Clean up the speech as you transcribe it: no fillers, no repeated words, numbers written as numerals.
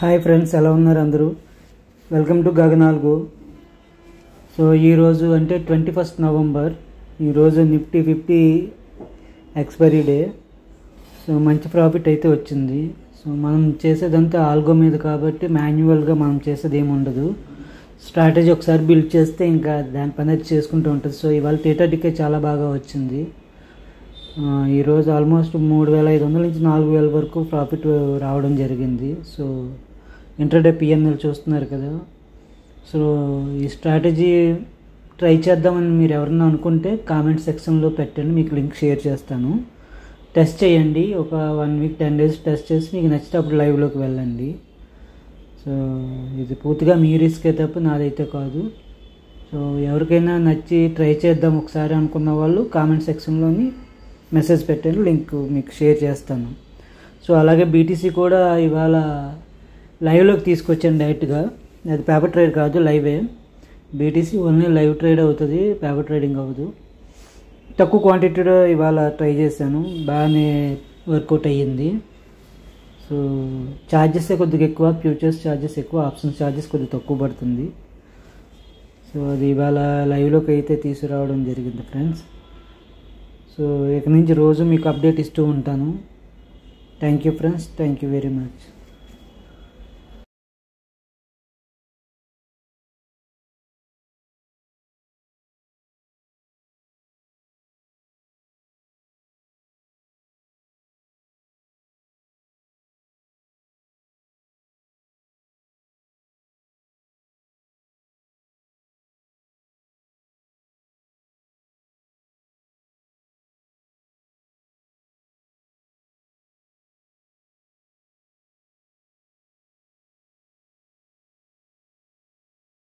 Hi friends, ఎలా ఉన్నారు అందరూ? Welcome to గగనాల్గో. సో ఈరోజు అంటే 21 నవంబర్, ఈరోజు నిఫ్టీ 50 ఎక్స్పైరీ డే. సో మంచి ప్రాఫిట్ అయితే వచ్చింది. సో మనం చేసేదంతా ఆల్గో మీద కాబట్టి మాన్యువల్గా మనం చేసేది ఏమి ఉండదు. స్ట్రాటజీ ఒకసారి బిల్డ్ చేస్తే ఇంకా దాని పని అది చేసుకుంటూ ఉంటుంది. సో ఇవాళ థీటా డికే చాలా బాగా వచ్చింది. ఈరోజు ఆల్మోస్ట్ 3,500 నుంచి 4,000 వరకు ప్రాఫిట్ రావడం జరిగింది. సో ఇంటర్డే పిఎన్ఎల్ చూస్తున్నారు కదా. సో ఈ స్ట్రాటజీ ట్రై చేద్దామని మీరు ఎవరన్నా అనుకుంటే కామెంట్ సెక్షన్లో పెట్టండి, మీకు లింక్ షేర్ చేస్తాను. టెస్ట్ చేయండి, ఒక 1 వీక్ 10 డేస్ టెస్ట్ చేసి మీకు నచ్చినప్పుడు లైవ్లోకి వెళ్ళండి. సో ఇది పూర్తిగా మీ రిస్కే తప్ప నాదైతే కాదు. సో ఎవరికైనా నచ్చి ట్రై చేద్దాం ఒకసారి అనుకున్న వాళ్ళు కామెంట్ సెక్షన్లోని మెసేజ్ పెట్టండి, లింక్ మీకు షేర్ చేస్తాను. సో అలాగే బీటీసీ కూడా ఇవాళ లైవ్లోకి తీసుకొచ్చాను డైరెక్ట్గా. అది పేపర్ ట్రేడ్ కాదు, లైవే. బీటీసీ ఓన్లీ లైవ్ ట్రేడ్ అవుతుంది, పేపర్ ట్రేడింగ్ అవ్వదు. తక్కువ క్వాంటిటీలో ఇవాళ ట్రై చేశాను, బాగానే వర్కౌట్ అయ్యింది. సో ఛార్జెస్ కొద్దిగా ఎక్కువ, ఫ్యూచర్స్ ఛార్జెస్ ఎక్కువ, ఆప్షన్స్ ఛార్జెస్ కొద్దిగా తక్కువ పడుతుంది. సో అది ఇవాళ లైవ్లోకి అయితే తీసుకురావడం జరిగింది ఫ్రెండ్స్. సో ఇక నుంచి రోజు మీకు అప్డేట్ ఇస్తూ ఉంటాను. Thank you friends, thank you very much.